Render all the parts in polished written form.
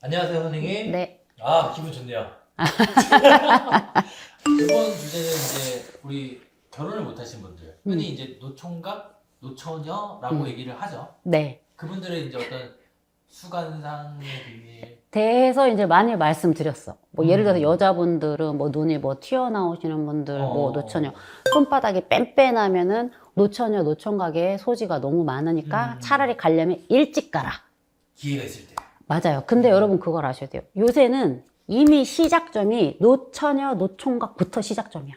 안녕하세요, 선생님. 네. 아, 기분 좋네요. 이번 주제는 이제 우리 결혼을 못 하신 분들, 흔히 이제 노총각, 노처녀라고 얘기를 하죠. 네. 그분들의 이제 어떤 수간상의 비밀. 대해서 이제 많이 말씀드렸어. 뭐 예를 들어서 여자분들은 뭐 눈이 뭐 튀어나오시는 분들, 뭐 노처녀, 손바닥이 뺀뺀하면은 노처녀, 노총각의 소지가 너무 많으니까 차라리 가려면 일찍 가라. 기회가 있을 때. 맞아요. 근데 여러분 그걸 아셔야 돼요. 요새는 이미 시작점이 노처녀, 노총각부터 시작점이야.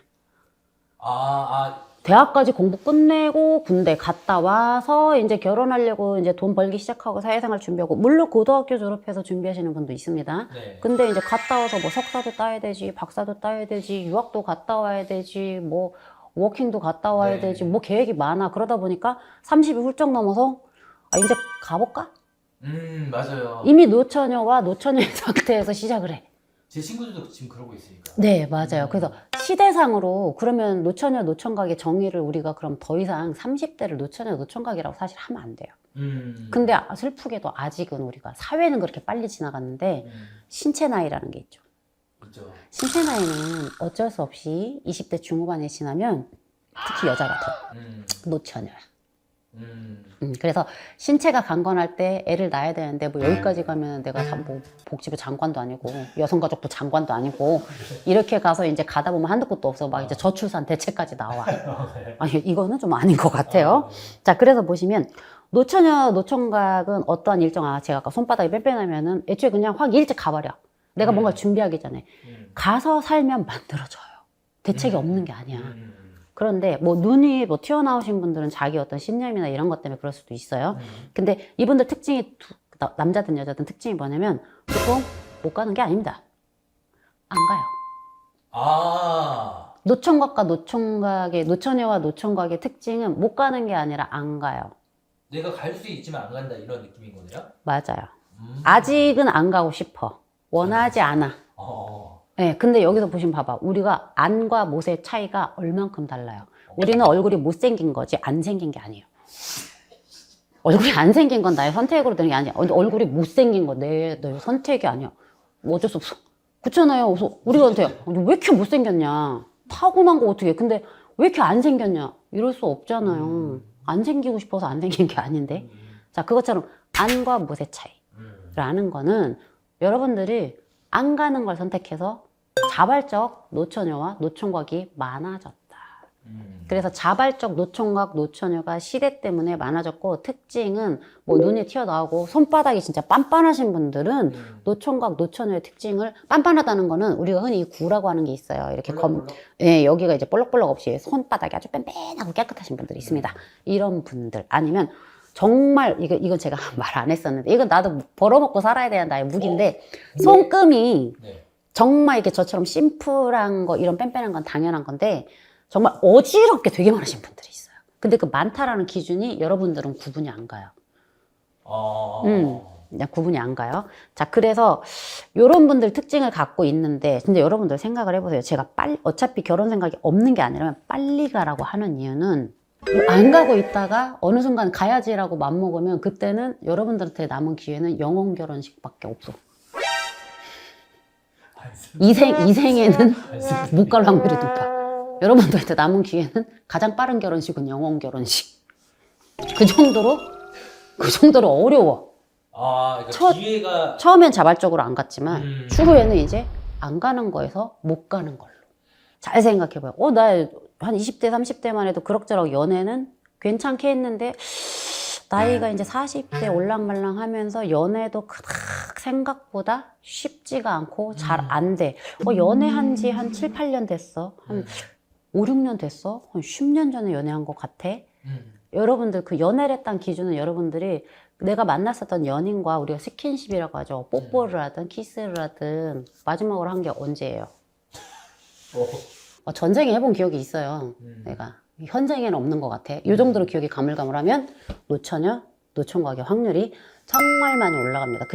대학까지 공부 끝내고 군대 갔다 와서 이제 결혼하려고 이제 돈 벌기 시작하고 사회생활 준비하고, 물론 고등학교 졸업해서 준비하시는 분도 있습니다. 네. 근데 이제 갔다 와서 뭐 석사도 따야 되지, 박사도 따야 되지, 유학도 갔다 와야 되지, 뭐 워킹도 갔다 와야 네. 되지, 뭐 계획이 많아. 그러다 보니까 30이 훌쩍 넘어서 이제 가볼까? 맞아요. 이미 노처녀와 노처녀의 상태에서 시작을 해. 제 친구들도 지금 그러고 있으니까. 네, 맞아요. 그래서 시대상으로 그러면 노처녀, 노총각의 정의를 우리가 그럼 더 이상 30대를 노처녀, 노총각이라고 사실 하면 안 돼요. 근데 슬프게도 아직은 우리가 사회는 그렇게 빨리 지나갔는데 신체 나이라는 게 있죠. 그렇죠. 신체 나이는 어쩔 수 없이 20대 중후반에 지나면 특히 여자 같아 노처녀야. 그래서 신체가 강건할 때 애를 낳아야 되는데 뭐 여기까지 가면 내가 뭐 복지부 장관도 아니고 여성가족부 장관도 아니고 이렇게 가서 이제 가다 보면 한도 끝도 없어. 막 이제 저출산 대책까지 나와. 아니 이거는 좀 아닌 것 같아요. 자, 그래서 보시면 노처녀 노총각은 어떠한 일정, 제가 아까 손바닥이 뺀뺀하면은 애초에 그냥 확 일찍 가버려. 내가 뭔가 준비하기 전에 가서 살면 만들어져요. 대책이 없는 게 아니야. 그런데 뭐 눈이 뭐 튀어나오신 분들은 자기 어떤 신념이나 이런 것 때문에 그럴 수도 있어요. 근데 이분들 특징이 남자든 여자든 특징이 뭐냐면 보통 못 가는 게 아닙니다. 안 가요. 노총각과 노총각의, 노처녀와 노총각의 특징은 못 가는 게 아니라 안 가요. 내가 갈 수 있지만 안 간다 이런 느낌인 거네요? 맞아요. 아직은 안 가고 싶어. 원하지 않아. 네, 근데 여기서 보시면 봐봐. 우리가 안과 못의 차이가 얼만큼 달라요. 우리는 얼굴이 못생긴 거지 안 생긴 게 아니에요. 얼굴이 안 생긴 건 나의 선택으로 되는 게 아니야. 얼굴이 못생긴 건 내 선택이 아니야. 뭐 어쩔 수 없어. 그렇잖아요. 그래서 우리가 어때요? 왜 이렇게 못생겼냐? 타고난 거 어떻게 해? 근데 왜 이렇게 안 생겼냐? 이럴 수 없잖아요. 안 생기고 싶어서 안 생긴 게 아닌데. 자, 그것처럼 안과 못의 차이라는 거는 여러분들이 안 가는 걸 선택해서 자발적 노처녀와 노총각이 많아졌다. 그래서 자발적 노총각, 노처녀가 시대 때문에 많아졌고, 특징은 뭐 눈이 튀어나오고 손바닥이 진짜 빤빤하신 분들은 노총각, 노처녀의 특징을, 빤빤하다는 거는 우리가 흔히 구라고 하는 게 있어요. 이렇게 예, 여기가 이제 볼록볼록 없이 손바닥이 아주 뺀뺀하고 깨끗하신 분들이 있습니다. 이런 분들 아니면 정말 이건 제가 말 안 했었는데, 이건 나도 벌어먹고 살아야 되는 나의 무기인데, 손금이 정말 이렇게 저처럼 심플한 거, 이런 뺀뺀한 건 당연한 건데 정말 어지럽게 되게 많으신 분들이 있어요. 근데 그 많다라는 기준이 여러분들은 구분이 안 가요. 그냥 구분이 안 가요. 자, 그래서 이런 분들 특징을 갖고 있는데, 근데 여러분들 생각을 해보세요. 제가 어차피 결혼 생각이 없는 게 아니라 빨리 가라고 하는 이유는, 안 가고 있다가 어느 순간 가야지라고 맘먹으면 그때는 여러분들한테 남은 기회는 영혼 결혼식밖에 없어. 이생에는 못 갈 확률이 높아. 여러분들한테 남은 기회는 가장 빠른 결혼식은 영혼 결혼식. 그 정도로 어려워. 그러니까 기회가 처음엔 자발적으로 안 갔지만 추후에는 이제 안 가는 거에서 못 가는 걸로. 잘 생각해봐요. 나 한 20대, 30대만 해도 그럭저럭 연애는 괜찮게 했는데, 나이가 이제 40대 올랑말랑 하면서 연애도 그닥 생각보다 쉽지가 않고 잘 안 돼. 연애한 지 한 7, 8년 됐어. 한 5, 6년 됐어. 한 10년 전에 연애한 것 같아. 여러분들 그 연애를 했다는 기준은 여러분들이 내가 만났었던 연인과 우리가 스킨십이라고 하죠. 뽀뽀를 하든 키스를 하든 마지막으로 한 게 언제예요? 전생에 해본 기억이 있어요. 내가 현생에는 없는 것 같아. 이 정도로 기억이 가물가물하면 노처녀, 노총각의 확률이 정말 많이 올라갑니다.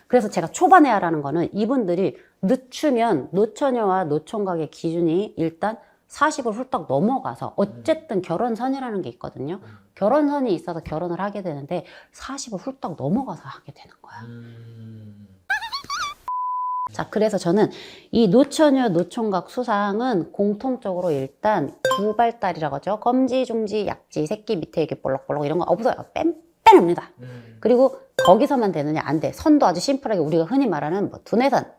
그래서 제가 초반에 하라는 거는, 이분들이 늦추면 노처녀와 노총각의 기준이 일단 40을 훌떡 넘어가서, 어쨌든 결혼선이라는 게 있거든요. 결혼선이 있어서 결혼을 하게 되는데 40을 훌떡 넘어가서 하게 되는 거야. 자, 그래서 저는 이 노처녀 노총각 수상은 공통적으로 일단 두발달이라고 하죠. 검지, 중지, 약지, 새끼 밑에 이렇게 볼록볼록 이런 거 없어요. 뺀뺀합니다. 그리고 거기서만 되느냐? 안 돼. 선도 아주 심플하게 우리가 흔히 말하는 뭐 두뇌선,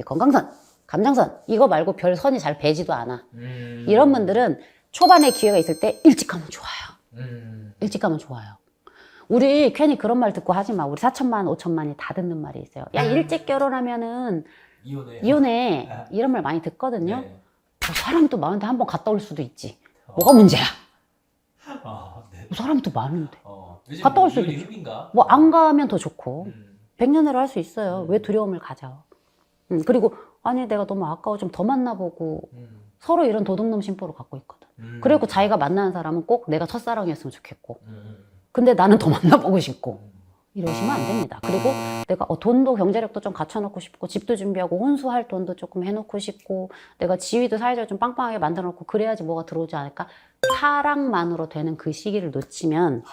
건강선, 감장선 이거 말고 별 선이 잘 배지도 않아. 이런 분들은 초반에 기회가 있을 때 일찍 가면 좋아요. 일찍 가면 좋아요. 우리 괜히 그런 말 듣고 하지 마. 우리 4천만, 5천만이 다 듣는 말이 있어요. 야, 일찍 결혼하면은 이혼해. 이런 말 많이 듣거든요. 네. 사람도 많은데 한번 갔다 올 수도 있지. 뭐가 문제야? 네. 사람도 많은데. 요즘 갔다 올 수도 이혼이 있지. 흡인가? 뭐 안 가면 더 좋고. 100년으로 할 수 있어요. 왜 두려움을 가져? 그리고 아니 내가 너무 아까워 좀 더 만나보고 서로 이런 도둑놈 심보를 갖고 있거든. 그리고 자기가 만나는 사람은 꼭 내가 첫사랑이었으면 좋겠고 근데 나는 더 만나보고 싶고 이러시면 안 됩니다. 그리고 내가 돈도 경제력도 좀 갖춰놓고 싶고 집도 준비하고 혼수할 돈도 조금 해놓고 싶고 내가 지위도 사회적으로 좀 빵빵하게 만들어놓고 그래야지 뭐가 들어오지 않을까. 사랑만으로 되는 그 시기를 놓치면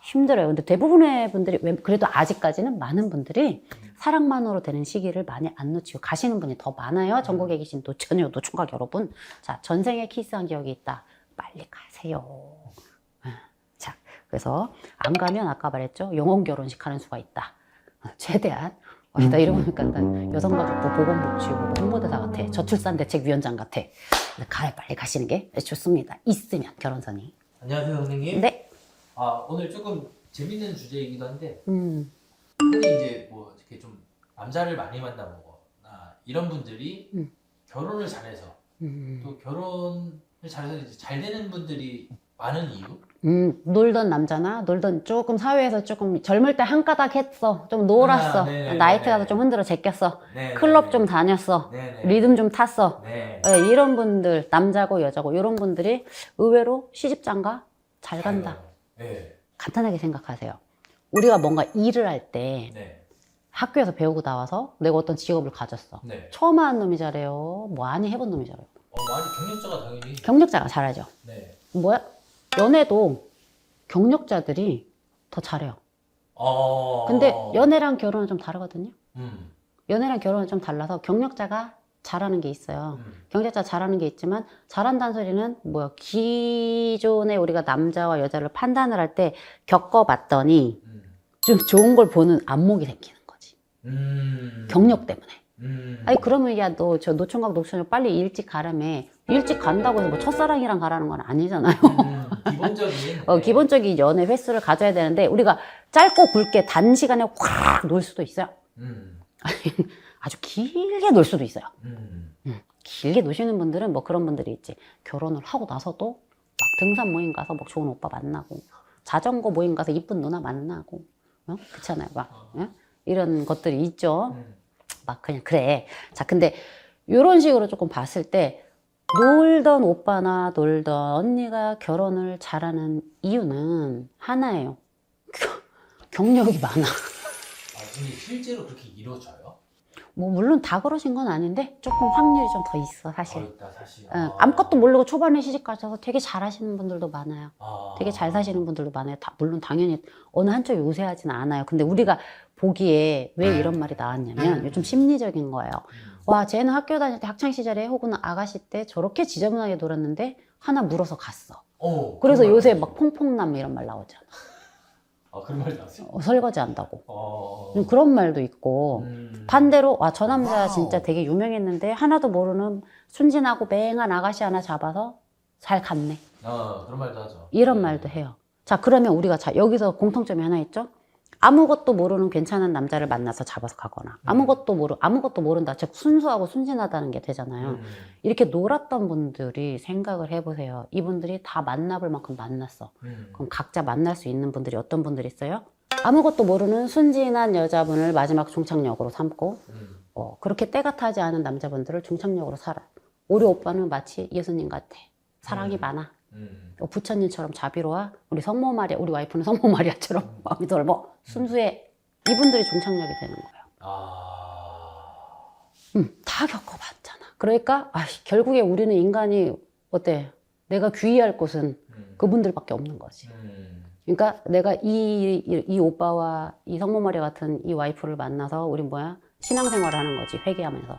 힘들어요. 근데 대부분의 분들이 그래도 아직까지는 많은 분들이 사랑만으로 되는 시기를 많이 안 놓치고 가시는 분이 더 많아요. 전국에 계신 노처녀 노총각 여러분. 자, 전생에 키스한 기억이 있다. 빨리 가세요. 자, 그래서 안 가면 아까 말했죠. 영혼 결혼식 하는 수가 있다. 최대한 나 이러니까 여성가족부 보건복지부 홍보대사 같아. 저출산대책위원장 같아. 빨리 가시는 게 좋습니다. 있으면 결혼선이. 안녕하세요, 선생님. 네. 오늘 조금 재밌는 주제이기도 한데 흔히 이제 뭐 이렇게 좀 남자를 많이 만나보거나 이런 분들이 결혼을 잘해서 또 결혼을 잘해서 이제 잘 되는 분들이 많은 이유? 놀던 남자나 놀던 조금 사회에서 조금 젊을 때 한 가닥 했어. 좀 놀았어. 나이트 가서 좀 흔들어 제꼈어. 클럽 좀 다녔어. 리듬 좀 탔어. 이런 분들, 남자고 여자고 이런 분들이 의외로 시집장가 잘 간다. 간단하게 생각하세요. 우리가 뭔가 일을 할 때 학교에서 배우고 나와서 내가 어떤 직업을 가졌어. 처음 하는 놈이 잘해요? 많이 해본 놈이 잘해요? 많이 경력자가 당연히. 경력자가 잘하죠. 뭐야? 연애도 경력자들이 더 잘해요. 근데 연애랑 결혼은 좀 다르거든요. 연애랑 결혼은 좀 달라서 경력자가 잘하는 게 있어요. 경력자가 잘하는 게 있지만 잘한다는 소리는 뭐야? 기존에 우리가 남자와 여자를 판단을 할 때 겪어봤더니 좀 좋은 걸 보는 안목이 생기는 거지. 경력 때문에. 아니 그러면 야 너 저 노총각 노처녀 빨리 일찍 가라며. 일찍 간다고 해서 뭐 첫사랑이랑 가라는 건 아니잖아요. 기본적인 기본적인 연애 횟수를 가져야 되는데 우리가 짧고 굵게 단시간에 확 놀 수도 있어요. 아주 길게 놀 수도 있어요. 길게 노시는 분들은 뭐 그런 분들이 있지. 결혼을 하고 나서도 막 등산 모임 가서 막 좋은 오빠 만나고 자전거 모임 가서 이쁜 누나 만나고 그렇잖아요. 막 이런 것들이 있죠. 막 그냥 그래. 자, 근데 이런 식으로 조금 봤을 때 놀던 오빠나 놀던 언니가 결혼을 잘하는 이유는 하나예요. 경력이 많아. 근데 실제로 그렇게 이루어져요? 뭐 물론 다 그러신 건 아닌데 조금 확률이 좀 더 있어 사실. 있다, 사실. 아무것도 모르고 초반에 시집 가셔서 되게 잘하시는 분들도 많아요. 되게 잘 사시는 분들도 많아요. 물론 당연히 어느 한쪽이 우세하지는 않아요. 근데 우리가 보기에 왜 이런 말이 나왔냐면 요즘 심리적인 거예요. 와, 쟤는 학교 다닐 때 학창시절에 혹은 아가씨 때 저렇게 지저분하게 놀았는데 하나 물어서 갔어. 그래서 요새 막 퐁퐁남 이런 말 나오잖아. 그런 말도 나왔어요? 설거지 한다고. 그런 말도 있고 반대로 와, 저 남자 진짜 되게 유명했는데 하나도 모르는 순진하고 맹한 아가씨 하나 잡아서 잘 갔네. 그런 말도 하죠. 이런 말도 해요. 자, 그러면 우리가 여기서 공통점이 하나 있죠? 아무것도 모르는 괜찮은 남자를 만나서 잡아서 가거나 아무것도 모른다. 즉 순수하고 순진하다는 게 되잖아요. 이렇게 놀았던 분들이 생각을 해보세요. 이분들이 다 만나볼 만큼 만났어. 그럼 각자 만날 수 있는 분들이 어떤 분들이 있어요? 아무것도 모르는 순진한 여자분을 마지막 종착역으로 삼고 그렇게 때가 타지 않은 남자분들을 종착역으로 살아. 우리 오빠는 마치 예수님 같아. 사랑이 많아. 부처님처럼 자비로워. 우리 성모 마리아, 우리 와이프는 성모 마리아처럼 마음이 넓어. 순수해. 이분들이 종착역이 되는 거예요. 다 겪어봤잖아. 그러니까 결국에 우리는 인간이 어때? 내가 귀의할 곳은 그분들밖에 없는 거지. 그러니까 내가 이 오빠와 이 성모 마리아 같은 이 와이프를 만나서 우리 뭐야? 신앙생활을 하는 거지, 회개하면서.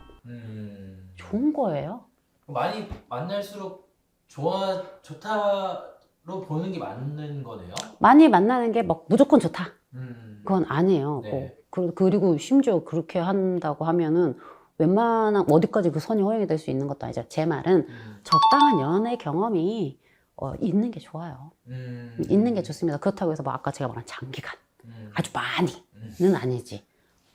좋은 거예요. 많이 만날수록 좋다로 보는 게 맞는 거네요. 많이 만나는 게 막 무조건 좋다. 그건 아니에요. 네. 그리고 심지어 그렇게 한다고 하면은 웬만한 어디까지 그 선이 허용이 될 수 있는 것도 아니죠. 제 말은 적당한 연애 경험이 있는 게 좋아요. 있는 게 좋습니다. 그렇다고 해서 뭐 아까 제가 말한 장기간 아주 많이는 아니지.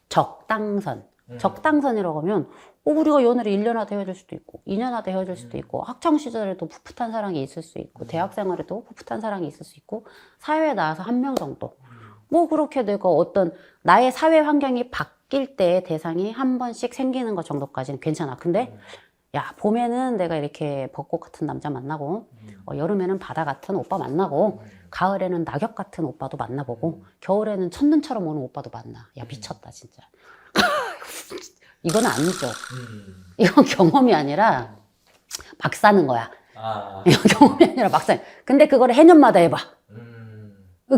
적당선. 적당선이라고 하면 우리가 연애를 1년 하다 헤어질 수도 있고 2년 하다 헤어질 수도 있고 학창시절에도 풋풋한 사랑이 있을 수 있고 대학생활에도 풋풋한 사랑이 있을 수 있고 사회에 나와서 한 명 정도 뭐 그렇게 내가 어떤 나의 사회 환경이 바뀔 때 대상이 한 번씩 생기는 것 정도까지는 괜찮아. 근데 야, 봄에는 내가 이렇게 벚꽃 같은 남자 만나고 여름에는 바다 같은 오빠 만나고 가을에는 낙엽 같은 오빠도 만나보고 겨울에는 첫눈처럼 오는 오빠도 만나. 야, 미쳤다 진짜. 이건 아니죠. 이건 경험이 아니라 막 사는 거야. 이건 경험이 아니라 막 사는. 근데 그거를 해년마다 해봐.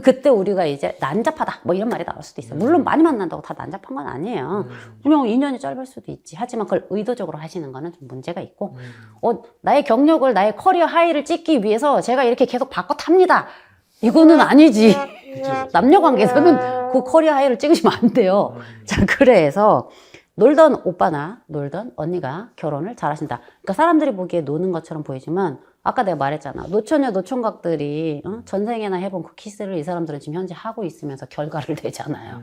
그때 우리가 이제 난잡하다 뭐 이런 말이 나올 수도 있어. 물론 많이 만난다고 다 난잡한 건 아니에요. 그냥 인연이 짧을 수도 있지. 하지만 그걸 의도적으로 하시는 거는 좀 문제가 있고 나의 경력을 나의 커리어 하이를 찍기 위해서 제가 이렇게 계속 바꿔 탑니다. 이거는 아니지. 남녀 관계에서는 그 커리어 하이를 찍으시면 안 돼요. 자, 그래서 놀던 오빠나 놀던 언니가 결혼을 잘하신다. 그러니까 사람들이 보기에 노는 것처럼 보이지만 아까 내가 말했잖아. 노처녀 노총각들이 전생에나 해본 그 키스를 이 사람들은 지금 현재 하고 있으면서 결과를 내잖아요.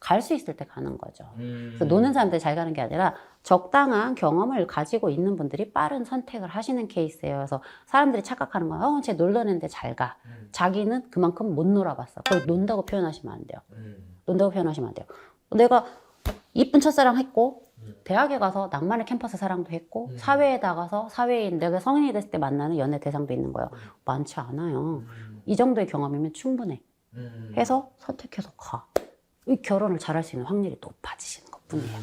갈 수 있을 때 가는 거죠. 그래서 노는 사람들이 잘 가는 게 아니라 적당한 경험을 가지고 있는 분들이 빠른 선택을 하시는 케이스예요. 그래서 사람들이 착각하는 거야. 쟤 놀던 애인데 잘 가. 자기는 그만큼 못 놀아봤어. 그걸 논다고 표현하시면 안 돼요. 논다고 표현하시면 안 돼요. 내가 이쁜 첫사랑 했고 대학에 가서 낭만의 캠퍼스 사랑도 했고 사회에 나가서 사회인 내가 성인이 됐을 때 만나는 연애 대상도 있는 거예요. 많지 않아요. 이 정도의 경험이면 충분해. 해서 선택해서 가. 이 결혼을 잘할 수 있는 확률이 높아지시는 것뿐이에요.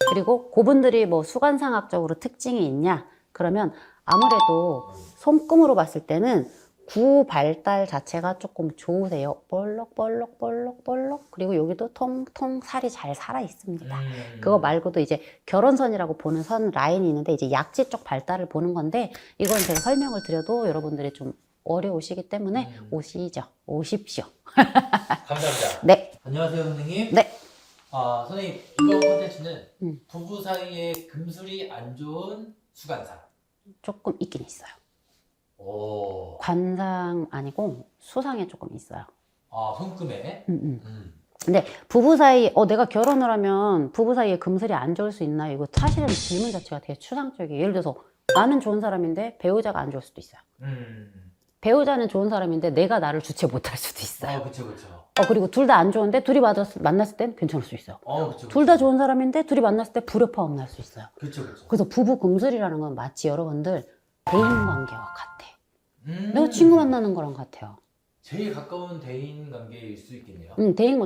그리고 그분들이 뭐 수관상학적으로 특징이 있냐? 그러면 아무래도 손금으로 봤을 때는 구 발달 자체가 조금 좋으세요. 볼록볼록볼록볼록. 그리고 여기도 통통 살이 잘 살아 있습니다. 그거 말고도 이제 결혼선이라고 보는 선 라인이 있는데 이제 약지 쪽 발달을 보는 건데 이건 제가 설명을 드려도 여러분들이 좀 어려우시기 때문에 오십시오. 감사합니다. 네. 안녕하세요, 선생님. 네. 선생님, 이번 콘텐츠는 부부 사이에 금술이 안 좋은 수간상. 조금 있긴 있어요. 오. 관상 아니고 수상에 조금 있어요. 손금에? 근데 부부 사이, 내가 결혼을 하면 부부 사이에 금슬이 안 좋을 수 있나? 이거 사실은 질문 자체가 되게 추상적이에요. 예를 들어서 나는 좋은 사람인데 배우자가 안 좋을 수도 있어요. 배우자는 좋은 사람인데 내가 나를 주체 못할 수도 있어요. 그쵸. 그리고 둘 다 안 좋은데 둘이 만났을 땐 괜찮을 수 있어요. 그쵸. 둘 다 좋은 사람인데 둘이 만났을 때 불협화음 날 수 있어요. 그쵸. 그래서 부부 금슬이라는 건 마치 여러분들 대인관계와 같아. 내가 친구 만나는 거랑 같아요. 제일 가까운 대인 관계일 수 있겠네요.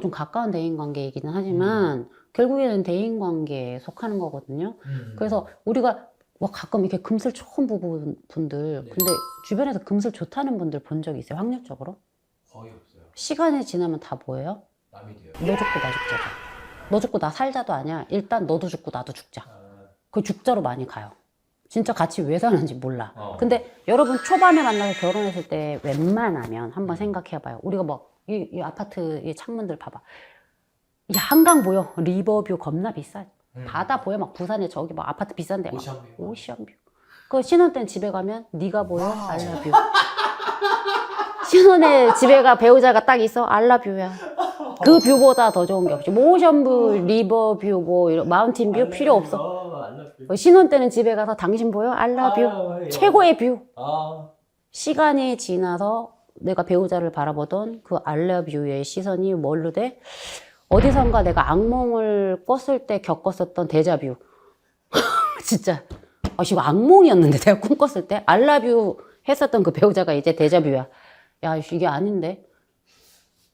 좀 가까운 대인 관계이기는 하지만 결국에는 대인 관계에 속하는 거거든요. 그래서 우리가 가끔 이렇게 금슬 좋은 부부분들, 근데 주변에서 금슬 좋다는 분들 본 적 있어요? 확률적으로? 거의 없어요. 시간이 지나면 다 뭐예요? 남이 돼요. 너 죽고 나 죽자죠. 너 죽고 나 살자도 아니야. 일단 너도 죽고 나도 죽자. 그 죽자로 많이 가요. 진짜 같이 왜 사는지 몰라. 근데 여러분 초반에 만나서 결혼했을 때 웬만하면 한번 생각해봐요. 우리가 이 아파트 이 창문들 봐봐. 야, 한강 보여. 리버뷰 겁나 비싸. 바다 보여. 막 부산에 저기 막 아파트 비싼데 막 오션뷰. 그 신혼 땐 집에 가면 네가 보여. 알라뷰. 신혼에 집에가 배우자가 딱 있어. 알라뷰야. 그 뷰보다 더 좋은 게 없지. 뭐 오션뷰, 리버뷰, 이런 마운틴뷰 필요 없어. 신혼 때는 집에 가서 당신 보여? 알라뷰. 최고의 뷰. 시간이 지나서 내가 배우자를 바라보던 그 알라뷰의 시선이 뭘로 돼? 어디선가 내가 악몽을 꿨을 때 겪었었던 데자뷰. 진짜. 이거 악몽이었는데 내가 꿈 꿨을 때 알라뷰 했었던 그 배우자가 이제 데자뷰야. 야, 이게 아닌데.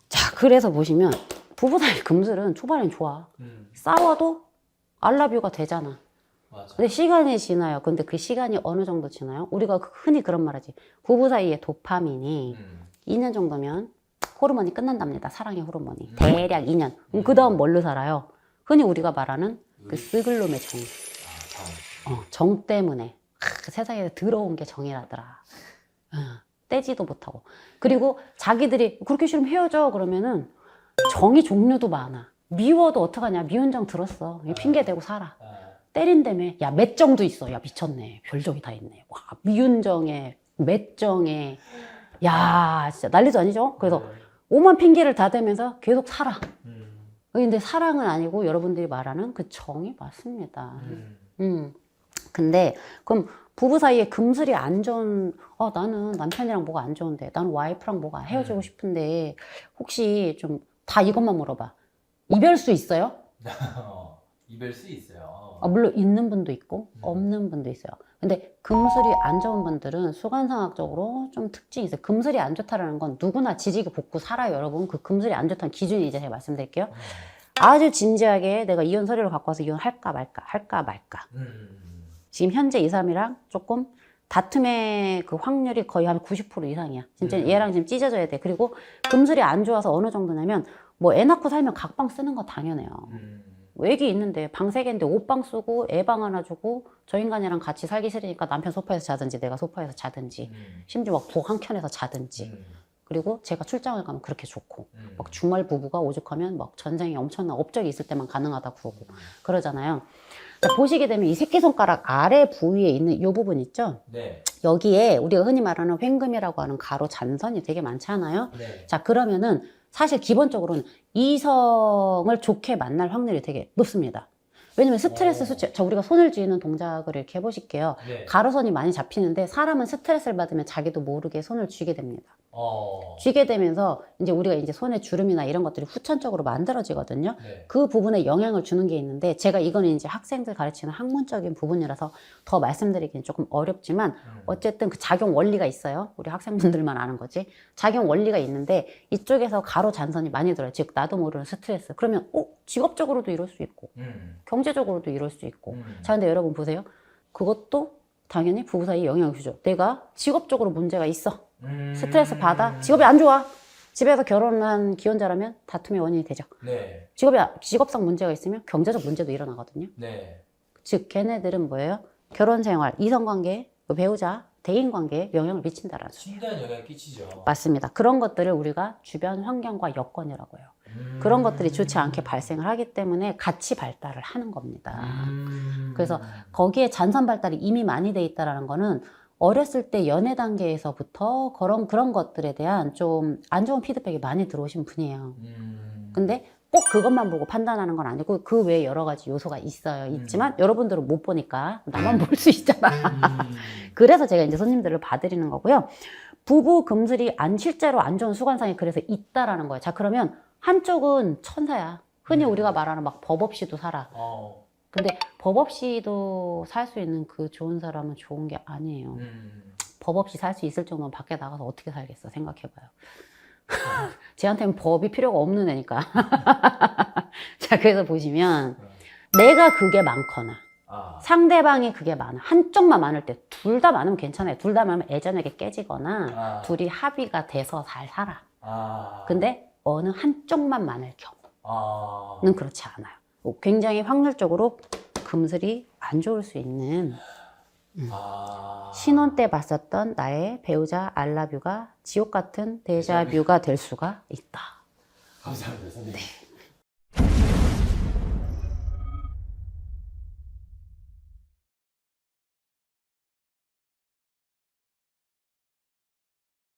자, 그래서 보시면 부부 사이 금슬은 초반엔 좋아. 싸워도 알라뷰가 되잖아. 맞아. 근데 시간이 지나요. 근데 그 시간이 어느 정도 지나요? 우리가 흔히 그런 말 하지. 부부 사이에 도파민이 2년 정도면 호르몬이 끝난답니다. 사랑의 호르몬이. 대략 2년. 그 다음 뭘로 살아요? 흔히 우리가 말하는 그 쓰글놈의 정. 정 때문에. 그 세상에 더러운 게 정이라더라. 떼지도 못하고. 그리고 자기들이 그렇게 싫으면 헤어져 그러면은 정이 종류도 많아. 미워도 어떡하냐. 미운 정 들었어. 핑계 대고 살아. 때린다며. 야, 맷정도 있어. 야, 미쳤네. 별정이 다 있네. 와, 미운 정에, 맷정에. 야, 진짜 난리도 아니죠? 그래서 오만 핑계를 다 대면서 계속 살아. 근데 사랑은 아니고 여러분들이 말하는 그 정이 맞습니다. 근데 그럼 부부 사이에 금슬이 안 좋은, 나는 남편이랑 뭐가 안 좋은데, 나는 와이프랑 뭐가 헤어지고 싶은데, 혹시 좀 다 이것만 물어봐. 이별수 있어요? 이별수 있어요. 물론 있는 분도 있고 없는 분도 있어요. 근데 금슬이 안 좋은 분들은 수간상학적으로 좀 특징이 있어요. 금슬이 안 좋다라는 건 누구나 지지게 볶고 살아요, 여러분. 그 금슬이 안 좋다는 기준이 이제 제가 말씀드릴게요. 아주 진지하게 내가 이혼 서류를 갖고 와서 이혼할까 말까 할까 말까. 지금 현재 이 사람이랑 조금 다툼의 그 확률이 거의 한 90% 이상이야. 진짜 얘랑 지금 찢어져야 돼. 그리고 금슬이 안 좋아서 어느 정도냐면 뭐 애 낳고 살면 각방 쓰는 거 당연해요. 애기 있는데 방 3개인데 옷방 쓰고 애방 하나 주고 저 인간이랑 같이 살기 싫으니까 남편 소파에서 자든지 내가 소파에서 자든지 심지어 막 부엌 한 켠에서 자든지 그리고 제가 출장을 가면 그렇게 좋고 막 주말 부부가 오죽하면 막 전쟁이 엄청난 업적이 있을 때만 가능하다고 그러고 그러잖아요. 보시게 되면 이 새끼손가락 아래 부위에 있는 이 부분 있죠? 네. 여기에 우리가 흔히 말하는 횡금이라고 하는 가로 잔선이 되게 많잖아요. 네. 자, 그러면은 사실 기본적으로는 이성을 좋게 만날 확률이 되게 높습니다. 왜냐면 스트레스 수치, 우리가 손을 쥐는 동작을 이렇게 해보실게요. 네. 가로선이 많이 잡히는데 사람은 스트레스를 받으면 자기도 모르게 손을 쥐게 됩니다. 쥐게 되면서 이제 우리가 이제 손에 주름이나 이런 것들이 후천적으로 만들어지거든요. 네. 그 부분에 영향을 주는 게 있는데 제가 이거는 이제 학생들 가르치는 학문적인 부분이라서 더 말씀드리기는 조금 어렵지만 어쨌든 그 작용 원리가 있어요. 우리 학생분들만 아는 거지. 작용 원리가 있는데 이쪽에서 가로 잔선이 많이 들어요. 즉 나도 모르는 스트레스. 그러면 직업적으로도 이럴 수 있고 경제적으로도 이럴 수 있고 자 근데 여러분 보세요. 그것도 당연히 부부 사이에 영향을 주죠. 내가 직업적으로 문제가 있어. 스트레스 받아. 직업이 안 좋아. 집에서 결혼한 기혼자라면 다툼의 원인이 되죠. 네. 직업상 문제가 있으면 경제적 문제도 일어나거든요. 네. 즉 걔네들은 뭐예요? 결혼 생활, 이성관계, 배우자, 대인관계에 영향을 미친다라는 거죠. 심대한 영향을 끼치죠. 맞습니다. 그런 것들을 우리가 주변 환경과 여건이라고 해요. 그런 것들이 좋지 않게 발생을 하기 때문에 같이 발달을 하는 겁니다. 그래서 거기에 잔선 발달이 이미 많이 돼 있다는 거는 어렸을 때 연애 단계에서부터 그런 것들에 대한 좀 안 좋은 피드백이 많이 들어오신 분이에요. 근데 꼭 그것만 보고 판단하는 건 아니고 그 외에 여러 가지 요소가 있어요. 있지만 여러분들은 못 보니까 나만 볼 수 있잖아. 그래서 제가 이제 손님들을 봐드리는 거고요. 부부 금슬이 실제로 안 좋은 수관상이 그래서 있다라는 거예요. 자, 그러면 한쪽은 천사야. 흔히 우리가 말하는 막 법 없이도 살아. 근데 법 없이도 살 수 있는 그 좋은 사람은 좋은 게 아니에요. 법 없이 살 수 있을 정도면 밖에 나가서 어떻게 살겠어 생각해봐요. 쟤한테는 법이 필요가 없는 애니까. 자, 그래서 보시면 내가 그게 많거나 상대방이 그게 많아. 한쪽만 많을 때 둘 다 많으면 괜찮아요. 둘 다 많으면 애저녁에 깨지거나 둘이 합의가 돼서 잘 살아. 근데 어느 한쪽만 많을 경우는 그렇지 않아요. 굉장히 확률적으로 금슬이 안 좋을 수 있는 신혼 때 봤었던 나의 배우자 알라뷰가 지옥 같은 데자뷰가 될 수가 있다. 감사합니다, 선생님. 네.